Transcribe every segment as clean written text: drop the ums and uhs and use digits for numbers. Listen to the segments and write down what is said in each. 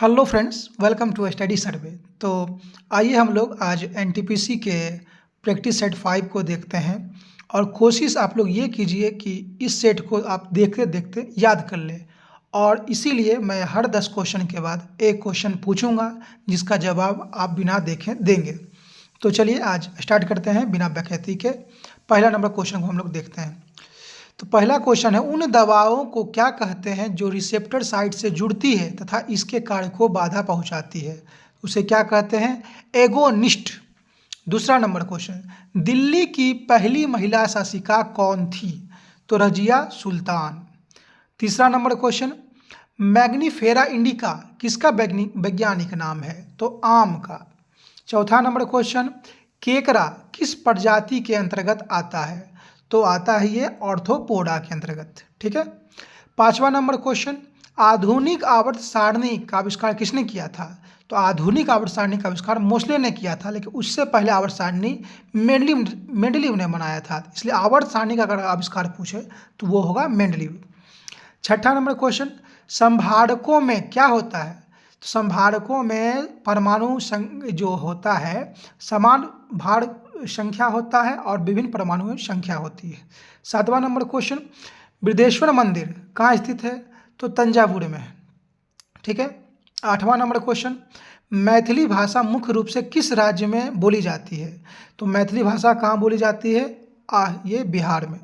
Hello friends, welcome to study survey. तो आइए हम लोग आज एनटीपीसी के प्रैक्टिस सेट 5 को देखते हैं और कोशिश आप लोग ये कीजिए कि इस सेट को आप देखते देखते याद कर लें। और इसीलिए मैं हर 10 क्वेश्चन के बाद एक क्वेश्चन पूछूंगा जिसका जवाब आप बिना देखे देंगे। तो चलिए आज स्टार्ट करते हैं बिना बकैती के। पहला नंबर क्वेश्चन को हम लोग देखते हैं। तो पहला क्वेश्चन है, उन दवाओं को क्या कहते हैं जो रिसेप्टर साइट से जुड़ती है तथा इसके कार्य को बाधा पहुंचाती है? उसे क्या कहते हैं? एगोनिस्ट। दूसरा नंबर क्वेश्चन, दिल्ली की पहली महिला शासिका कौन थी? तो रजिया सुल्तान। तीसरा नंबर क्वेश्चन, मैग्नीफेरा इंडिका किसका वैज्ञानिक नाम है? तो आम का। चौथा नंबर क्वेश्चन, केकड़ा किस प्रजाति के अंतर्गत आता है? तो आता है ये ऑर्थोपोडा के अंतर्गत। ठीक है। पांचवा नंबर क्वेश्चन, आधुनिक आवर्त सारणी का आविष्कार किसने किया था? तो आधुनिक आवर्त सारणी का आविष्कार मोस्ले ने किया था, लेकिन उससे पहले आवर्त सारणी मेंडलीव ने बनाया था। इसलिए आवर्त सारणी का अगर आविष्कार पूछे तो वो होगा मेंडलीव। छठा नंबर क्वेश्चन, संभारकों में क्या होता है? तो संभारकों में परमाणु जो होता है समान भार संख्या होता है और विभिन्न परमाणु संख्या होती है। सातवां नंबर क्वेश्चन, बृहदेश्वर मंदिर कहाँ स्थित है? तो तंजावुर में है। ठीक है। आठवां नंबर क्वेश्चन, मैथिली भाषा मुख्य रूप से किस राज्य में बोली जाती है? तो मैथिली भाषा कहाँ बोली जाती है? ये बिहार में।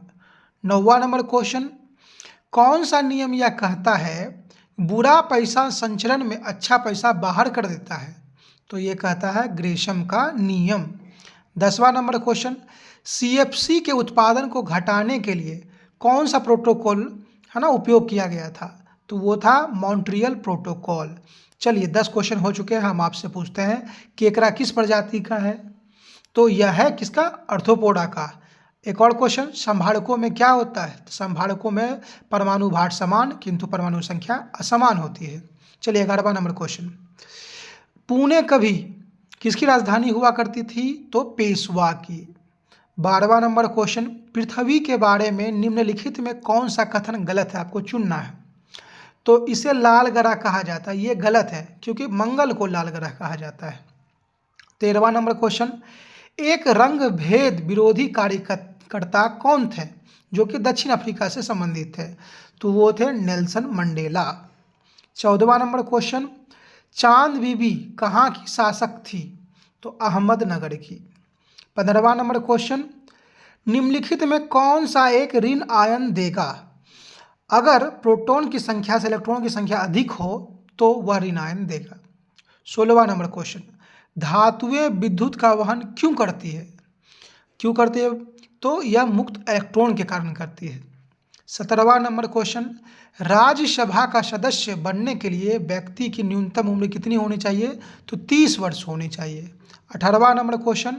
नौवां नंबर क्वेश्चन, कौन सा नियम यह कहता है बुरा पैसा संचरण में अच्छा पैसा बाहर कर देता है? तो ये कहता है ग्रेशम का नियम। 10वां नंबर क्वेश्चन, सीएफसी के उत्पादन को घटाने के लिए कौन सा प्रोटोकॉल है ना उपयोग किया गया था? तो वो था मॉन्ट्रियल प्रोटोकॉल। चलिए 10 क्वेश्चन हो चुके हैं। हम आपसे पूछते हैं केकड़ा किस प्रजाति का है? तो यह है किसका? अर्थोपोडा का। एक और क्वेश्चन, संभारकों में क्या होता है? तो संभारकों में परमाणु भार समान किंतु परमाणु संख्या असमान होती है। चलिए 11वां नंबर क्वेश्चन, पुणे कभी किसकी राजधानी हुआ करती थी? तो पेशवा की। 12वां नंबर क्वेश्चन, पृथ्वी के बारे में निम्नलिखित में कौन सा कथन गलत है? आपको चुनना है। तो इसे लाल ग्रह कहा जाता है, ये गलत है क्योंकि मंगल को लाल ग्रह कहा जाता है। 13वां नंबर क्वेश्चन, एक रंग भेद विरोधी कार्यकर्ता कौन थे जो कि दक्षिण अफ्रीका से संबंधित थे? तो वो थे नेल्सन मंडेला। 14वां नंबर क्वेश्चन, चांद बीबी कहाँ की शासक थी? तो अहमदनगर की। 15वां नंबर क्वेश्चन, निम्नलिखित में कौन सा एक ऋण आयन देगा अगर प्रोटॉन की संख्या से इलेक्ट्रॉन की संख्या अधिक हो तो वह ऋण आयन देगा? 16वां नंबर क्वेश्चन, धातुएं विद्युत का वहन क्यों करती है? क्यों करती है? तो यह मुक्त इलेक्ट्रॉन के कारण करती है। 17वां नंबर क्वेश्चन, राज्यसभा का सदस्य बनने के लिए व्यक्ति की न्यूनतम उम्र कितनी होनी चाहिए? तो 30 वर्ष होनी चाहिए। 18वां नंबर क्वेश्चन,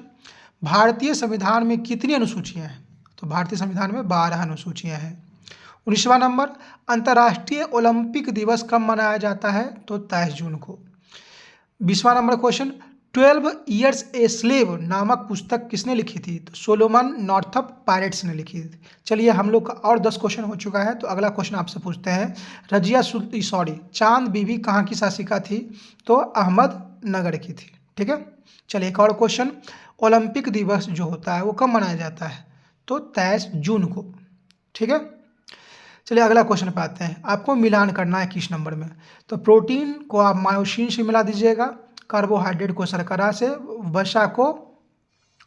भारतीय संविधान में कितनी अनुसूचियां हैं? तो भारतीय संविधान में 12 अनुसूचियां हैं। 19वां नंबर, अंतर्राष्ट्रीय ओलंपिक दिवस कब मनाया जाता है? तो 23 जून को। 20वां number question, 12 years a slave नामक पुस्तक किसने लिखी थी? तो सोलोमन नॉर्थअप पायरेट्स ने लिखी थी। चलिए हम लोग का और 10 क्वेश्चन हो चुका है। तो अगला क्वेश्चन आपसे पूछते हैं, चांद बीबी कहाँ की शासिका थी? तो अहमदनगर की थी। ठीक है। चलिए एक और क्वेश्चन, ओलंपिक दिवस जो होता है वो कब मनाया जाता है? तो 23 जून को। ठीक है। चलिए अगला क्वेश्चन पे आते हैं। आपको मिलान करना है किस नंबर में? तो प्रोटीन को आप मायोसिन से मिला दीजिएगा, कार्बोहाइड्रेट को शर्करा से, वसा को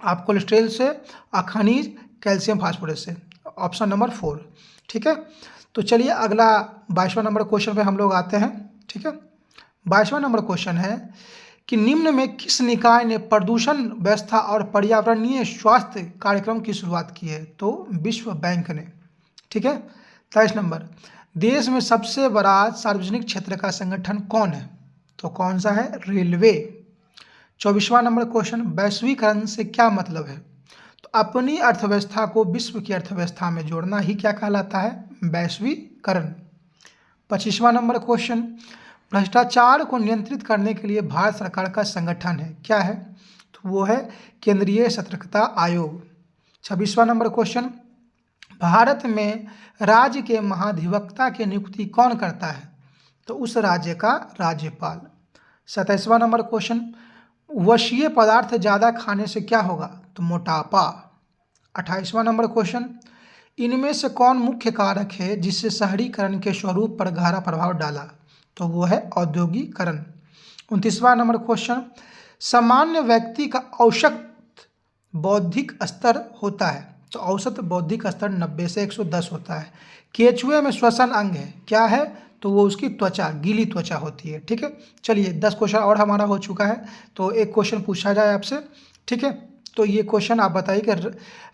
आप कोलेस्ट्रॉल से और खनिज कैल्शियम फास्फोरस से। Option number 4। ठीक है। तो चलिए अगला 22वां नंबर क्वेश्चन पे हम लोग आते हैं। ठीक है। 22वां नंबर क्वेश्चन है कि निम्न में किस निकाय ने प्रदूषण व्यवस्था और पर्यावरणीय स्वास्थ्य कार्यक्रम की शुरुआत की है? तो विश्व बैंक ने। ठीक है। 23 नंबर, देश में सबसे बड़ा सार्वजनिक क्षेत्र का संगठन कौन है? तो कौन सा है? रेलवे। 24वां नंबर क्वेश्चन, वैश्वीकरण से क्या मतलब है? तो अपनी अर्थव्यवस्था को विश्व की अर्थव्यवस्था में जोड़ना ही क्या कहलाता है? वैश्वीकरण। 25वां नंबर क्वेश्चन, भ्रष्टाचार को नियंत्रित करने के लिए भारत सरकार का संगठन है, क्या है? तो वो है केंद्रीय सतर्कता आयोग। 26वां नंबर क्वेश्चन, भारत में राज्य के महाधिवक्ता की नियुक्ति कौन करता है? तो उस राज्य का राज्यपाल। 27वां नंबर क्वेश्चन, वशीय पदार्थ ज़्यादा खाने से क्या होगा? तो मोटापा। 28वां नंबर क्वेश्चन, इनमें से कौन मुख्य कारक है जिससे शहरीकरण के स्वरूप पर गहरा प्रभाव डाला? तो वो है औद्योगिकरण। 29वां नंबर क्वेश्चन, सामान्य व्यक्ति का औसत बौद्धिक स्तर होता है? तो औसत बौद्धिक स्तर 90 से 110 होता है। केचुए में श्वसन अंग है, क्या है? तो वो उसकी त्वचा, गीली त्वचा होती है। ठीक है, चलिए 10 क्वेश्चन और हमारा हो चुका है, तो एक क्वेश्चन पूछा जाए आपसे। ठीक है, तो ये क्वेश्चन आप बताइए कि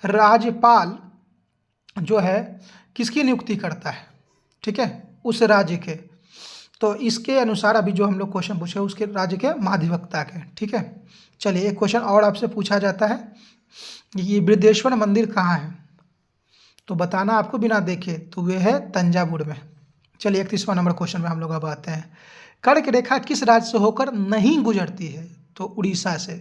राज्यपाल जो है किसकी नियुक्ति करता है? ठीक है, उस राज्य के। तो इसके अनुसार अभी जो हम लोग क्वेश्चन पूछे उसके राज्य के महाधिवक्ता के। ठीक है, चलिए एक क्वेश्चन और आपसे पूछा जाता है, ये बृहदेश्वर मंदिर कहाँ है? तो बताना आपको बिना देखे, तो वे है तंजावुर में। चलिए 31वां नंबर क्वेश्चन में हम लोग अब आते हैं। कर्क रेखा किस राज्य से होकर नहीं गुजरती है? तो उड़ीसा से।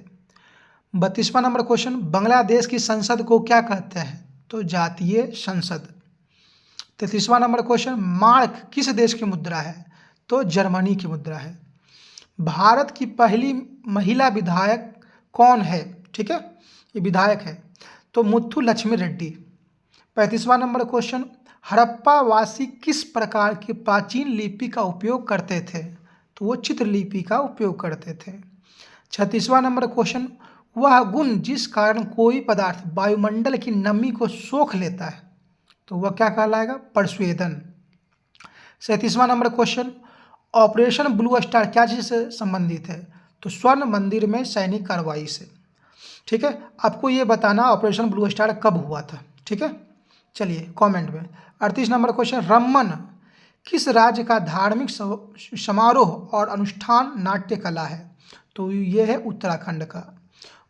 32वां नंबर क्वेश्चन, बांग्लादेश की संसद को क्या कहते हैं? तो जातीय संसद। 33वां नंबर क्वेश्चन, मार्क किस देश की मुद्रा है? तो जर्मनी की मुद्रा है। भारत की पहली महिला विधायक कौन है? ठीक है, ये विधायक है, तो मुथु लक्ष्मी रेड्डी। 35वां नंबर क्वेश्चन, हड़प्पा वासी किस प्रकार की प्राचीन लिपि का उपयोग करते थे? तो वो चित्रलिपि का उपयोग करते थे। 36वां नंबर क्वेश्चन, वह गुण जिस कारण कोई पदार्थ वायुमंडल की नमी को सोख लेता है, तो वह क्या कहलाएगा? परस्वेदन। 37वां number question, Operation Blue Star क्या चीज़ से संबंधित है? तो स्वर्ण मंदिर में सैनिक कार्रवाई से। ठीक है, आपको ये बताना ऑपरेशन ब्लू स्टार कब हुआ था। ठीक है, चलिए कमेंट में। 38 नंबर क्वेश्चन, रमन किस राज्य का धार्मिक समारोह और अनुष्ठान नाट्य कला है? तो ये है उत्तराखंड का।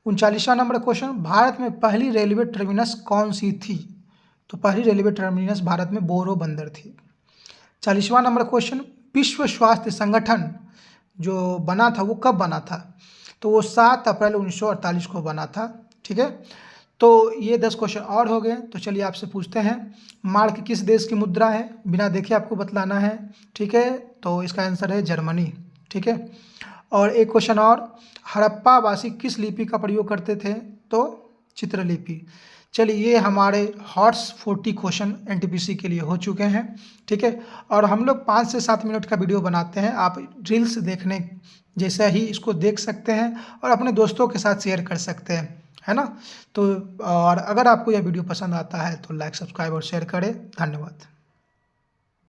39वां नंबर क्वेश्चन, भारत में पहली रेलवे टर्मिनस कौन सी थी? तो पहली रेलवे टर्मिनस भारत में बोरो बंदर थी। 40वां नंबर क्वेश्चन, विश्व स्वास्थ्य संगठन जो बना था वो कब बना था? तो वो 7 अप्रैल 1948 को बना था। ठीक है, तो ये 10 क्वेश्चन और हो गए। तो चलिए आपसे पूछते हैं, मार्क किस देश की मुद्रा है? बिना देखे आपको बतलाना है। ठीक है, तो इसका आंसर है जर्मनी। ठीक है, और एक क्वेश्चन और, हड़प्पा वासी किस लिपि का प्रयोग करते थे? तो चित्रलिपि। चलिए ये हमारे हॉट्स 40 क्वेश्चन एनटीपीसी के लिए हो चुके हैं। ठीक है, और हम लोग 5 से 7 मिनट का वीडियो बनाते हैं, आप रील्स देखने जैसा ही इसको देख सकते हैं और अपने दोस्तों के साथ शेयर कर सकते हैं, है ना? तो और अगर आपको यह वीडियो पसंद आता है तो लाइक, सब्सक्राइब और शेयर करें। धन्यवाद।